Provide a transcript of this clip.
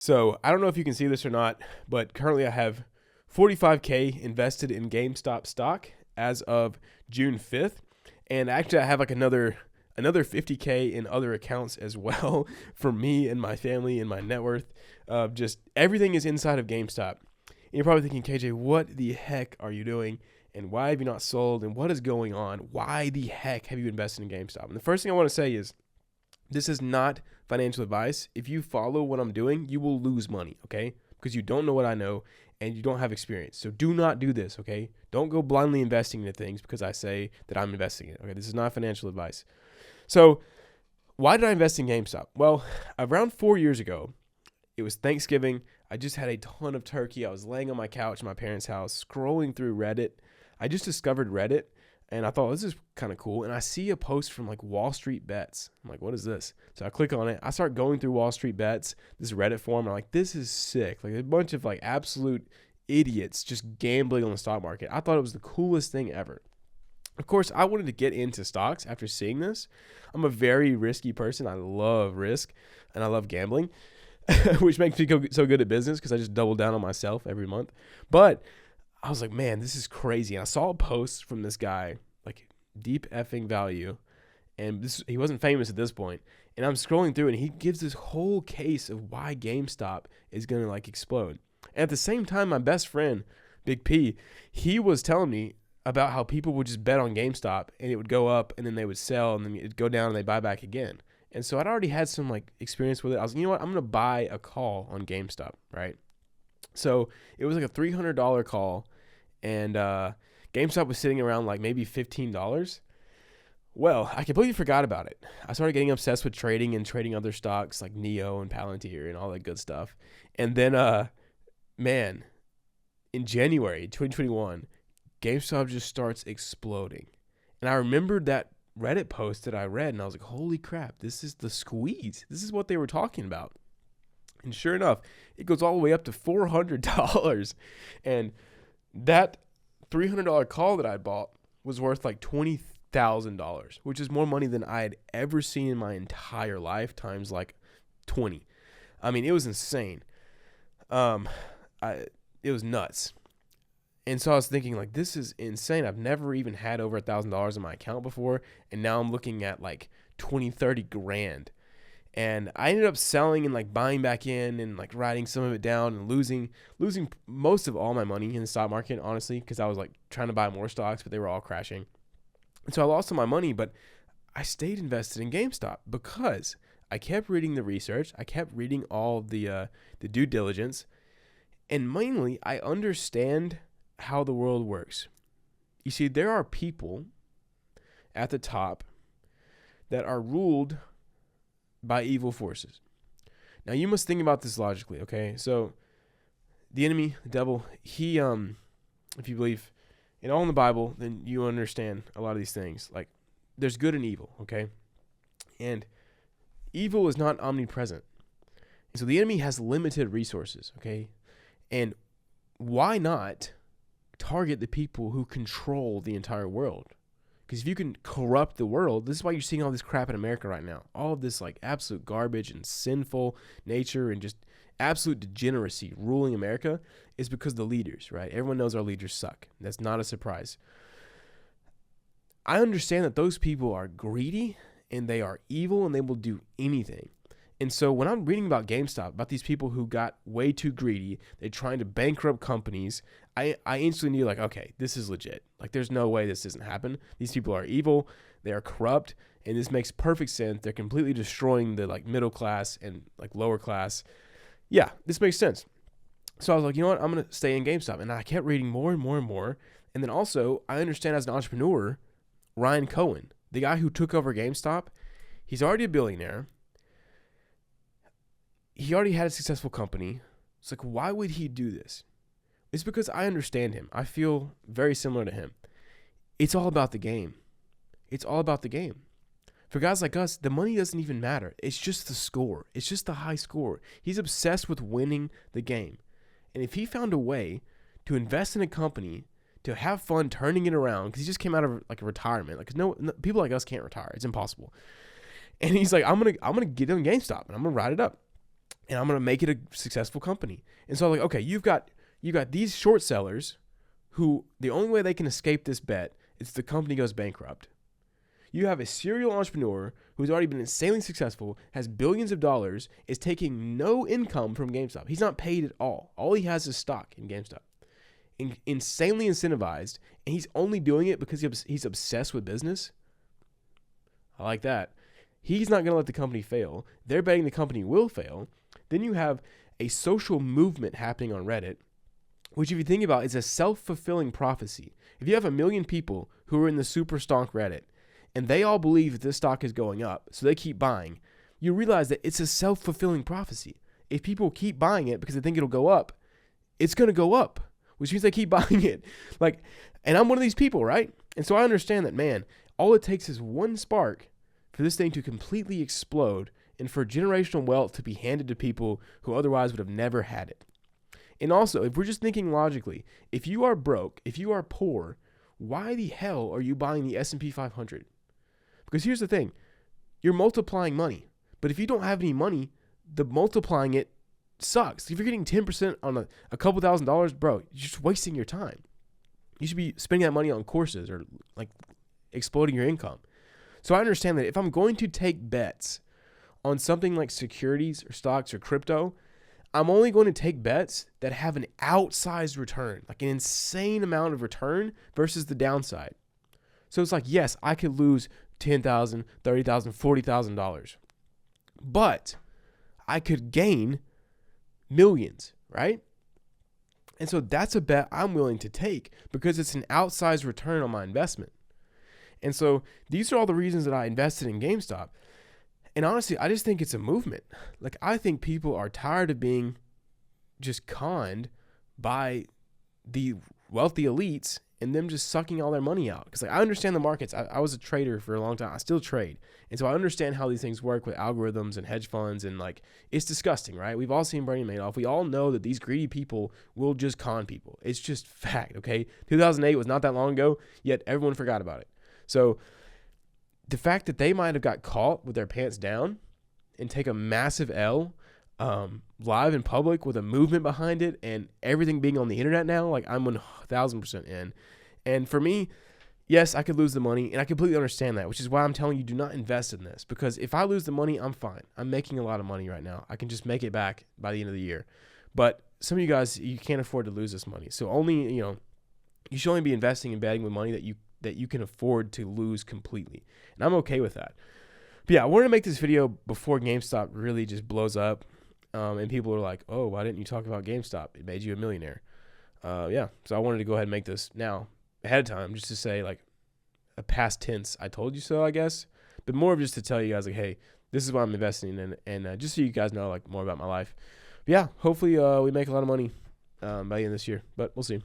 So I don't know if you can see this or not, but currently I have 45K invested in GameStop stock as of June 5th. And actually I have like another 50K in other accounts as well for me and my family and my net worth. Just everything is inside of GameStop. And you're probably thinking, KJ, what the heck are you doing? And why have you not sold? And what is going on? Why the heck have you invested in GameStop? And the first thing I want to say is this is not financial advice. If you follow what I'm doing, you will lose money, okay? Because you don't know what I know and you don't have experience. So do not do this, okay? Don't go blindly investing into things because I say that I'm investing in it, okay? This is not financial advice. So why did I invest in GameStop? Well, around 4 years ago, it was Thanksgiving. I just had a ton of turkey. I was laying on my couch in my parents' house, scrolling through Reddit. I just discovered Reddit, and I thought, this is kind of cool. And I see a post from like Wall Street Bets. I'm like, what is this? So I click on it. I start going through Wall Street Bets, this Reddit forum. I'm like, this is sick. Like a bunch of like absolute idiots just gambling on the stock market. I thought it was the coolest thing ever. Of course, I wanted to get into stocks after seeing this. I'm a very risky person. I love risk, and I love gambling, which makes me so good at business because I just double down on myself every month. But I was like, man, this is crazy. And I saw a post from this guy, like deep effing value. And he wasn't famous at this point. And I'm scrolling through and he gives this whole case of why GameStop is going to like explode. And at the same time, my best friend, Big P, he was telling me about how people would just bet on GameStop and it would go up and then they would sell and then it'd go down and they'd buy back again. And so I'd already had some like experience with it. I was like, you know what? I'm going to buy a call on GameStop, right? So it was like a $300 call, and GameStop was sitting around like maybe $15. Well, I completely forgot about it. I started getting obsessed with trading and trading other stocks like Neo and Palantir and all that good stuff. And then, man, in January 2021, GameStop just starts exploding. And I remembered that Reddit post that I read, and I was like, holy crap, this is the squeeze. This is what they were talking about. And sure enough, it goes all the way up to $400. And that $300 call that I bought was worth like $20,000, which is more money than I had ever seen in my entire life, times like 20. I mean, it was insane. It was nuts. And so I was thinking, like, this is insane. I've never even had over $1,000 in my account before. And now I'm looking at like 20, 30 grand. And I ended up selling and like buying back in and like writing some of it down and losing most of all my money in the stock market, honestly, because I was like trying to buy more stocks, but they were all crashing. And so I lost all my money, but I stayed invested in GameStop because I kept reading the research. I kept reading all the due diligence. And mainly, I understand how the world works. You see, there are people at the top that are ruled by evil forces. Now you must think about this logically, okay? So the enemy, the devil, he if you believe in all in the Bible, then you understand a lot of these things. Like there's good and evil, okay? And evil is not omnipresent. So the enemy has limited resources, okay? And why not target the people who control the entire world? Because if you can corrupt the world, this is why you're seeing all this crap in America right now. All of this like absolute garbage and sinful nature and just absolute degeneracy ruling America is because the leaders, right? Everyone knows our leaders suck. That's not a surprise. I understand that those people are greedy and they are evil and they will do anything. And so when I'm reading about GameStop, about these people who got way too greedy, they're trying to bankrupt companies, I instantly knew like, okay, this is legit. Like there's no way this doesn't happen. These people are evil, they are corrupt, and this makes perfect sense. They're completely destroying the like middle class and like lower class. Yeah, this makes sense. So I was like, you know what? I'm going to stay in GameStop. And I kept reading more and more and more. And then also, I understand as an entrepreneur, Ryan Cohen, the guy who took over GameStop, he's already a billionaire. He already had a successful company. It's like, why would he do this? It's because I understand him. I feel very similar to him. It's all about the game. It's all about the game. For guys like us, the money doesn't even matter. It's just the score. It's just the high score. He's obsessed with winning the game. And if he found a way to invest in a company, to have fun turning it around, because he just came out of like a retirement. Like no people like us can't retire. It's impossible. And he's like, I'm gonna get on GameStop and I'm gonna ride it up. and I'm gonna make it a successful company. And so I'm like, okay, you've got these short sellers who the only way they can escape this bet is the company goes bankrupt. You have a serial entrepreneur who's already been insanely successful, has billions of dollars, is taking no income from GameStop. He's not paid at all. All he has is stock in GameStop. Insanely incentivized, and he's only doing it because he's obsessed with business. I like that. He's not going to let the company fail. They're betting the company will fail. Then you have a social movement happening on Reddit, which if you think about, is a self-fulfilling prophecy. If you have 1 million people who are in the super stonk Reddit, and they all believe that this stock is going up, so they keep buying, you realize that it's a self-fulfilling prophecy. If people keep buying it because they think it'll go up, it's going to go up, which means they keep buying it. And I'm one of these people, right? And so I understand that, man, all it takes is one spark for this thing to completely explode and for generational wealth to be handed to people who otherwise would have never had it. And also, if we're just thinking logically, if you are broke, if you are poor, why the hell are you buying the S&P 500? Because here's the thing, you're multiplying money. But if you don't have any money, the multiplying it sucks. If you're getting 10% on a couple $1,000s, bro, you're just wasting your time. You should be spending that money on courses or exploding your income. So I understand that if I'm going to take bets on something like securities or stocks or crypto, I'm only going to take bets that have an outsized return, like an insane amount of return versus the downside. So it's like, yes, I could lose $10,000, $30,000, $40,000, but I could gain millions, right? And so that's a bet I'm willing to take because it's an outsized return on my investment. And so these are all the reasons that I invested in GameStop. And honestly, I just think it's a movement. I think people are tired of being just conned by the wealthy elites and them just sucking all their money out. Because I understand the markets. I was a trader for a long time. I still trade. And so I understand how these things work with algorithms and hedge funds. And it's disgusting, right? We've all seen Bernie Madoff. We all know that these greedy people will just con people. It's just fact, okay? 2008 was not that long ago, yet everyone forgot about it. So the fact that they might have got caught with their pants down and take a massive L live in public with a movement behind it and everything being on the internet now, I'm 1,000% in. And for me, yes, I could lose the money, and I completely understand that, which is why I'm telling you, do not invest in this. Because if I lose the money, I'm fine. I'm making a lot of money right now. I can just make it back by the end of the year. But some of you guys, you can't afford to lose this money. So you should only be investing and betting with money that you can afford to lose completely. And I'm okay with that. But yeah, I wanted to make this video before GameStop really just blows up. And people are like, oh, why didn't you talk about GameStop? It made you a millionaire. So I wanted to go ahead and make this now ahead of time just to say a past tense, I told you so, I guess. But more of just to tell you guys hey, this is what I'm investing in. And just so you guys know more about my life. But yeah, hopefully we make a lot of money by the end of this year. But we'll see.